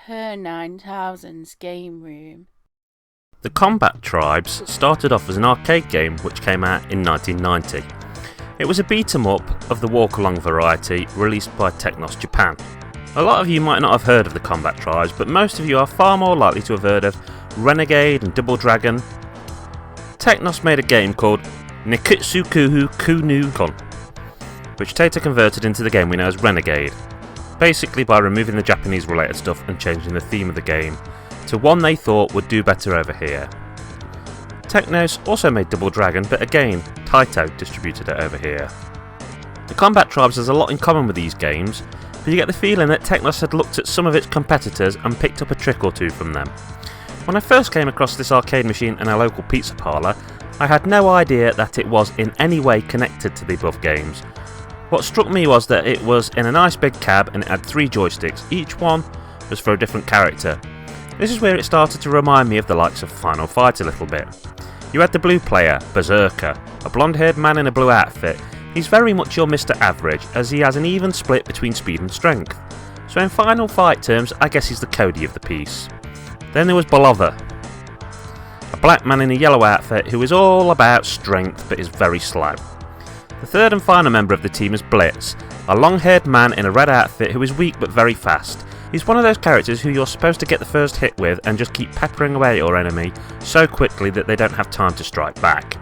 Her 9000's game room. The Combatribes started off as an arcade game which came out in 1990. It was a beat-em-up of the walk-along variety released by Technos Japan. A lot of you might not have heard of the Combatribes, but most of you are far more likely to have heard of Renegade and Double Dragon. Technos made a game called Nikitsukuhu Kunukon, which Tata converted into the game we know as Renegade, basically by removing the Japanese related stuff and changing the theme of the game to one they thought would do better over here. Technos also made Double Dragon, but again, Taito distributed it over here. The Combatribes has a lot in common with these games, but you get the feeling that Technos had looked at some of its competitors and picked up a trick or two from them. When I first came across this arcade machine in a local pizza parlour, I had no idea that it was in any way connected to the above games. What struck me was that it was in a nice big cab and it had 3 joysticks, each one was for a different character. This is where it started to remind me of the likes of Final Fight a little bit. You had the blue player, Berserker, a blonde-haired man in a blue outfit. He's very much your Mr. Average, as he has an even split between speed and strength. So in Final Fight terms, I guess he's the Cody of the piece. Then there was Bolova, a black man in a yellow outfit who is all about strength but is very slow. The third and final member of the team is Blitz, a long-haired man in a red outfit who is weak but very fast. He's one of those characters who you're supposed to get the first hit with and just keep peppering away at your enemy so quickly that they don't have time to strike back.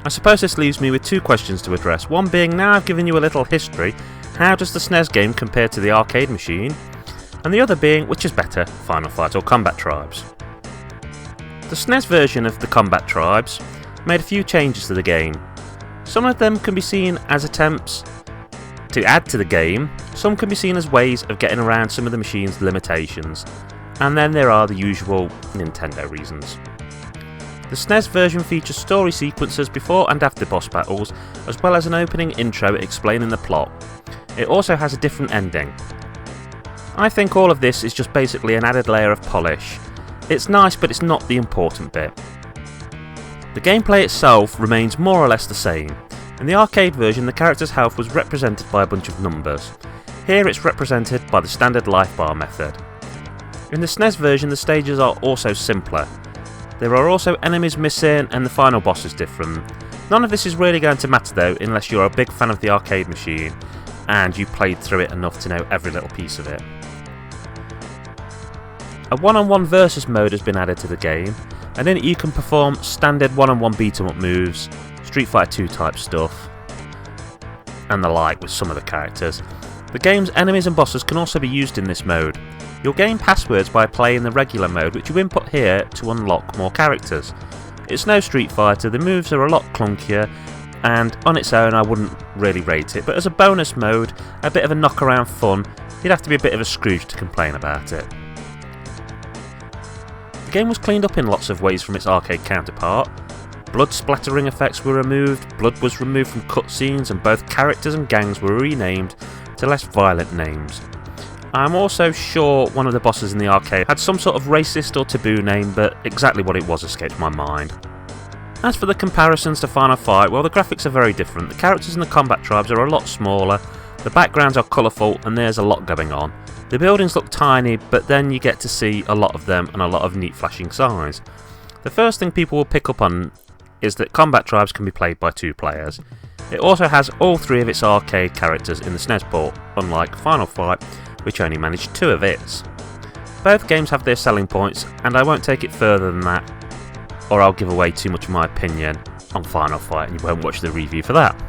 I suppose this leaves me with 2 questions to address, one being, now I've given you a little history, how does the SNES game compare to the arcade machine? And the other being, which is better, Final Fight or Combatribes? The SNES version of the Combatribes made a few changes to the game. Some of them can be seen as attempts to add to the game, some can be seen as ways of getting around some of the machine's limitations, and then there are the usual Nintendo reasons. The SNES version features story sequences before and after boss battles, as well as an opening intro explaining the plot. It also has a different ending. I think all of this is just basically an added layer of polish. It's nice, but it's not the important bit. The gameplay itself remains more or less the same. In the arcade version, the character's health was represented by a bunch of numbers. Here it's represented by the standard life bar method. In the SNES version, the stages are also simpler. There are also enemies missing and the final boss is different. None of this is really going to matter though, unless you're a big fan of the arcade machine and you played through it enough to know every little piece of it. A one-on-one versus mode has been added to the game, and in it you can perform standard one-on-one beat-em-up moves, Street Fighter 2 type stuff, and the like with some of the characters. The game's enemies and bosses can also be used in this mode. You'll gain passwords by playing the regular mode, which you input here to unlock more characters. It's no Street Fighter, the moves are a lot clunkier, and on its own I wouldn't really rate it, but as a bonus mode, a bit of a knock-around fun, you'd have to be a bit of a Scrooge to complain about it. The game was cleaned up in lots of ways from its arcade counterpart. Blood splattering effects were removed, blood was removed from cutscenes, and both characters and gangs were renamed to less violent names. I'm also sure one of the bosses in the arcade had some sort of racist or taboo name, but exactly what it was escaped my mind. As for the comparisons to Final Fight, well, the graphics are very different. The characters in the Combatribes are a lot smaller, the backgrounds are colourful, and there's a lot going on. The buildings look tiny, but then you get to see a lot of them and a lot of neat flashing signs. The first thing people will pick up on is that Combatribes can be played by 2 players. It also has all 3 of its arcade characters in the SNES port, unlike Final Fight, which only managed 2 of its. Both games have their selling points, and I won't take it further than that, or I'll give away too much of my opinion on Final Fight and you won't watch the review for that.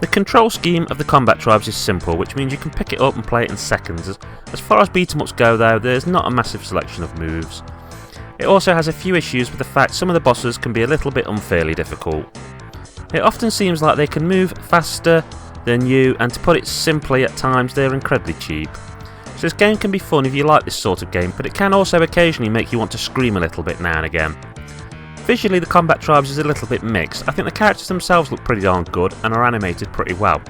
The control scheme of the Combatribes is simple, which means you can pick it up and play it in seconds. As far as beat-em-ups go though, there's not a massive selection of moves. It also has a few issues with the fact some of the bosses can be a little bit unfairly difficult. It often seems like they can move faster than you, and to put it simply, at times they're incredibly cheap. So this game can be fun if you like this sort of game, but it can also occasionally make you want to scream a little bit now and again. Visually, the Combatribes is a little bit mixed. I think the characters themselves look pretty darn good and are animated pretty well.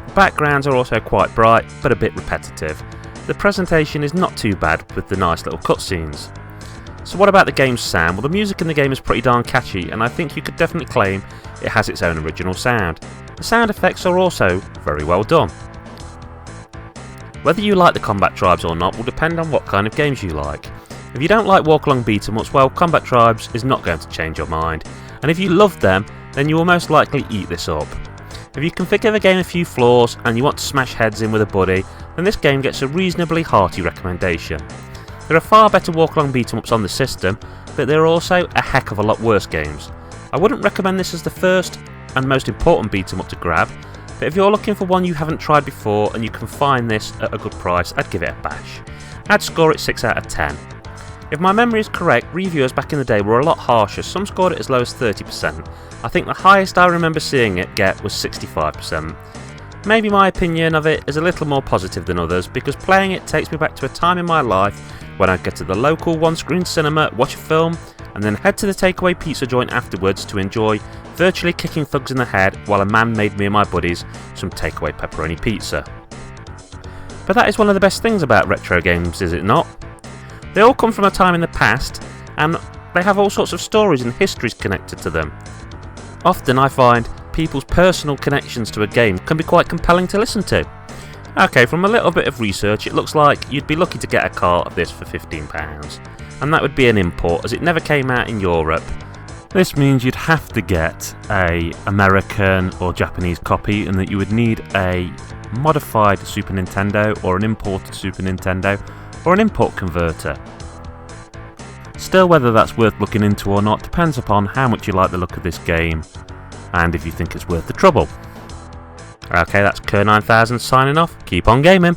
The backgrounds are also quite bright, but a bit repetitive. The presentation is not too bad with the nice little cutscenes. So what about the game's sound? Well, the music in the game is pretty darn catchy, and I think you could definitely claim it has its own original sound. The sound effects are also very well done. Whether you like the Combatribes or not will depend on what kind of games you like. If you don't like walk-along beat-em-ups, well, Combatribes is not going to change your mind, and if you love them, then you will most likely eat this up. If you can forgive a game a few flaws and you want to smash heads in with a buddy, then this game gets a reasonably hearty recommendation. There are far better walk-along beat-em-ups on the system, but there are also a heck of a lot worse games. I wouldn't recommend this as the first and most important beat-em-up to grab, but if you're looking for one you haven't tried before and you can find this at a good price, I'd give it a bash. I'd score it 6 out of 10. If my memory is correct, reviewers back in the day were a lot harsher, some scored it as low as 30%. I think the highest I remember seeing it get was 65%. Maybe my opinion of it is a little more positive than others, because playing it takes me back to a time in my life when I'd get to the local one-screen cinema, watch a film, and then head to the takeaway pizza joint afterwards to enjoy virtually kicking thugs in the head while a man made me and my buddies some takeaway pepperoni pizza. But that is one of the best things about retro games, is it not? They all come from a time in the past, and they have all sorts of stories and histories connected to them. Often I find people's personal connections to a game can be quite compelling to listen to. Okay, from a little bit of research, it looks like you'd be lucky to get a cart of this for £15, and that would be an import as it never came out in Europe. This means you'd have to get a American or Japanese copy, and that you would need a modified Super Nintendo or an imported Super Nintendo or an import converter. Still, whether that's worth looking into or not depends upon how much you like the look of this game and if you think it's worth the trouble. Okay, that's Kerr9000 signing off. Keep on gaming.